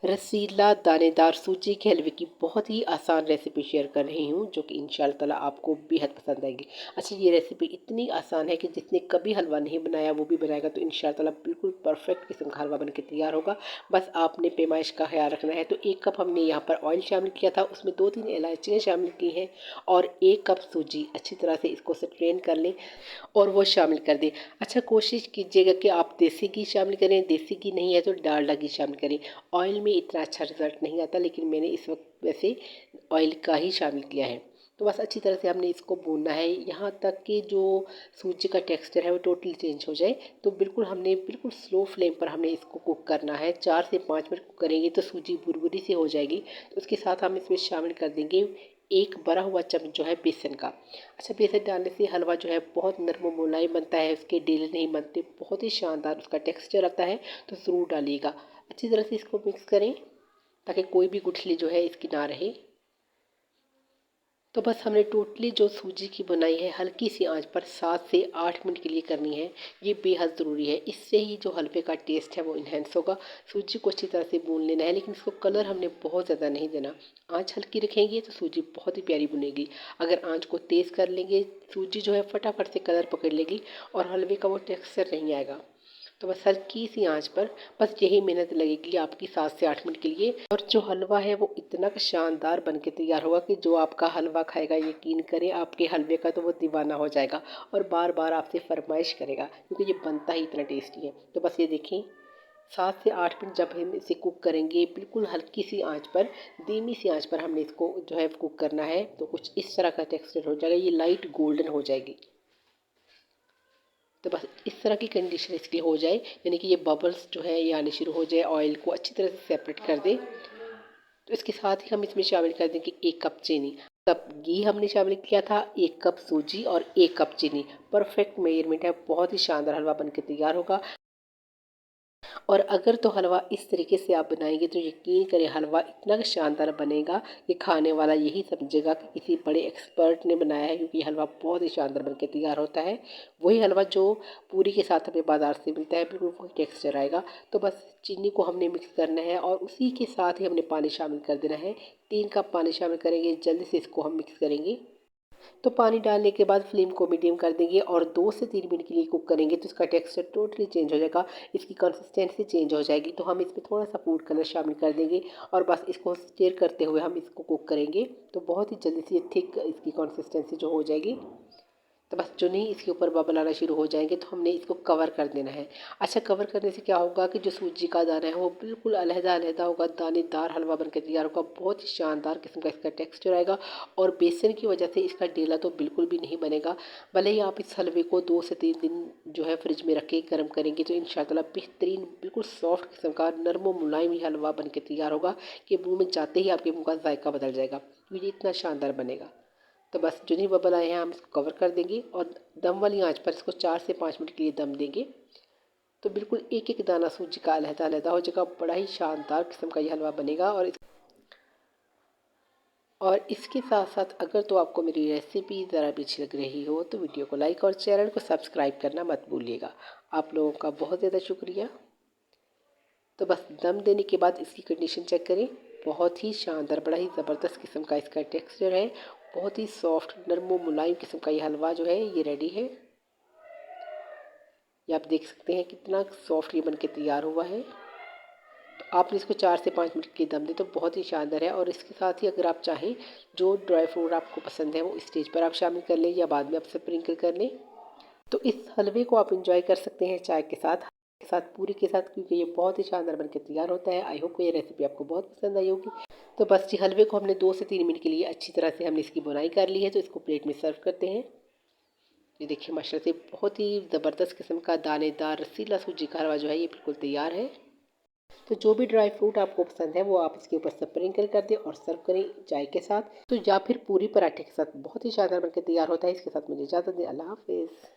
रसीला दानेदार सूजी के हलवे की बहुत ही आसान रेसिपी शेयर कर रही हूँ, जो कि इंशाल्लाह ताला आपको बेहद पसंद आएगी। अच्छा, ये रेसिपी इतनी आसान है कि जिसने कभी हलवा नहीं बनाया वो भी बनाएगा तो इंशाल्लाह ताला बिल्कुल परफेक्ट किस्म का हलवा बन के तैयार होगा। बस आपने पैमाइश का ख्याल रखना है। तो 1 कप हमने यहाँ पर ऑयल शामिल किया था, उसमें 2-3 इलायचियाँ शामिल की हैं और 1 कप सूजी। अच्छी तरह से इसको स्ट्रेन कर लें और वो शामिल कर दें। अच्छा, कोशिश कीजिएगा कि आप देसी घी शामिल करें, देसी घी नहीं है तो डालडा घी शामिल करें। ऑयल में इतना अच्छा रिज़ल्ट नहीं आता, लेकिन मैंने इस वक्त वैसे ऑयल का ही शामिल किया है। तो बस अच्छी तरह से हमने इसको भूनना है यहाँ तक कि जो सूजी का टेक्सचर है वो टोटली चेंज हो जाए। तो हमने बिल्कुल स्लो फ्लेम पर हमने इसको कुक करना है। 4 से 5 मिनट कुक करेंगे तो सूजी बुरबुरी सी हो जाएगी। तो उसके साथ हम इसमें शामिल कर देंगे 1 बड़ा हुआ चम्मच जो है बेसन का। अच्छा, बेसन डालने से हलवा जो है बहुत नरम और मुलायम बनता है, उसके डेले नहीं बनते, बहुत ही शानदार उसका टेक्सचर आता है। तो ज़रूर डालिएगा। अच्छी तरह से इसको मिक्स करें ताकि कोई भी गुठली जो है इसकी ना रहे। तो बस हमने टोटली जो सूजी की बनाई है हल्की सी आंच पर 7 से 8 मिनट के लिए करनी है। ये बेहद ज़रूरी है, इससे ही जो हलवे का टेस्ट है वो इन्हेंस होगा। सूजी को अच्छी तरह से भून लेना है, लेकिन इसको कलर हमने बहुत ज़्यादा नहीं देना। आंच हल्की रखेंगे तो सूजी बहुत ही प्यारी बनेगी। अगर आंच को तेज़ कर लेंगे सूजी जो है फटाफट से कलर पकड़ लेगी और हलवे का वो टेक्सचर नहीं आएगा। तो बस हल्की सी आंच पर बस यही मेहनत लगेगी आपकी 7 से 8 मिनट के लिए, और जो हलवा है वो इतना शानदार बन के तैयार होगा कि जो आपका हलवा खाएगा यकीन करें आपके हलवे का तो वो दीवाना हो जाएगा और बार बार आपसे फरमाइश करेगा, क्योंकि ये बनता ही इतना टेस्टी है। तो बस ये देखें, 7 से 8 मिनट जब हम इसे कुक करेंगे बिल्कुल हल्की सी आंच पर, धीमी सी आंच पर हमने इसको जो है कुक करना है। तो कुछ इस तरह का टेक्सचर हो जाएगा, ये लाइट गोल्डन हो जाएगी। तो बस इस तरह की कंडीशन इसकी हो जाए, यानी कि ये बबल्स जो है ये आने शुरू हो जाए, ऑयल को अच्छी तरह से सेपरेट कर दे। तो इसके साथ ही हम इसमें शामिल कर देंगे 1 कप चीनी। कप घी हमने शामिल किया था, 1 कप सूजी और 1 कप चीनी। परफेक्ट मेजरमेंट है, बहुत ही शानदार हलवा बन के तैयार होगा। और अगर तो हलवा इस तरीके से आप बनाएंगे तो यकीन करें हलवा इतना शानदार बनेगा कि खाने वाला यही समझेगा कि किसी बड़े एक्सपर्ट ने बनाया है, क्योंकि हलवा बहुत ही शानदार बनके तैयार होता है। वही हलवा जो पूरी के साथ हमें बाज़ार से मिलता है, बिल्कुल वही टेक्सचर आएगा। तो बस चीनी को हमने मिक्स करना है और उसी के साथ ही हमने पानी शामिल कर देना है। 3 कप पानी शामिल करेंगे, जल्दी से इसको हम मिक्स करेंगे। तो पानी डालने के बाद फ्लेम को मीडियम कर देंगे और 2 से 3 मिनट के लिए कुक करेंगे, तो इसका टेक्सचर टोटली चेंज हो जाएगा, इसकी कंसिस्टेंसी चेंज हो जाएगी। तो हम इसमें थोड़ा सा फूड कलर शामिल कर देंगे और बस इसको स्टीर करते हुए हम इसको कुक करेंगे। तो बहुत ही जल्दी से ये थिक इसकी कंसिस्टेंसी जो हो जाएगी। तो बस जो नहीं इसके ऊपर बबल आना शुरू हो जाएंगे तो हमने इसको कवर कर देना है। अच्छा, कवर करने से क्या होगा कि जो सूजी का दाना है वो बिल्कुल अलहदा होगा, दानेदार हलवा बनकर तैयार होगा, बहुत ही शानदार किस्म का इसका टेक्सचर आएगा। और बेसन की वजह से इसका डेला तो बिल्कुल भी नहीं बनेगा। भले ही आप इस हलवे को 2 से 3 दिन जो है फ्रिज में रख के गर्म करेंगे तो इंशाल्लाह बेहतरीन बिल्कुल सॉफ्ट किस्म का नरम व मुलायम ही हलवा बन के तैयार होगा कि मुँह में जाते ही आपके मुँह का जायका बदल जाएगा, क्योंकि ये इतना शानदार बनेगा। तो बस जो नहीं बबल आए हैं हम इसको कवर कर देंगे और दम वाली आंच पर इसको 4 से 5 मिनट के लिए दम देंगे। तो बिल्कुल एक एक दाना सूजी का अलहदा हो जाएगा, बड़ा ही शानदार किस्म का ये हलवा बनेगा। और इसके साथ साथ अगर तो आपको मेरी रेसिपी ज़रा भी अच्छी लग रही हो तो वीडियो को लाइक और चैनल को सब्सक्राइब करना मत भूलिएगा। आप लोगों का बहुत ज़्यादा शुक्रिया। तो बस दम देने के बाद इसकी कंडीशन चेक करें, बहुत ही शानदार बड़ा ही ज़बरदस्त किस्म का इसका टेक्सचर है, बहुत ही सॉफ्ट नरम मुलायम किस्म का ये हलवा जो है ये रेडी है। ये आप देख सकते हैं कितना सॉफ्ट ये बन के तैयार हुआ है। तो आपने इसको 4 से 5 मिनट के दम दे तो बहुत ही शानदार है। और इसके साथ ही अगर आप चाहें जो ड्राई फ्रूट आपको पसंद है वो स्टेज पर आप शामिल कर लें या बाद में आप स्प्रिंकल कर लें। तो इस हलवे को आप इंजॉय कर सकते हैं चाय के साथ पूरी के साथ, क्योंकि ये बहुत ही शानदार बनके तैयार होता है। आई होप ये रेसिपी आपको बहुत पसंद आई होगी। तो बस ये हलवे को हमने 2 से 3 मिनट के लिए अच्छी तरह से हमने इसकी बुनाई कर ली है। तो इसको प्लेट में सर्व करते हैं। ये देखिए माशाल्लाह से बहुत ही ज़बरदस्त किस्म का दानेदार रसीला सूजी का हलवा जो है ये बिल्कुल तैयार है। तो जो भी ड्राई फ्रूट आपको पसंद है वो आप इसके ऊपर स्प्रिंकल कर दें और सर्व करें चाय के साथ, तो या फिर पूरी पराठे के साथ। बहुत ही शानदार बनकर तैयार होता है। इसके साथ मुझे इजाज़त दें। अल्लाह हाफिज़।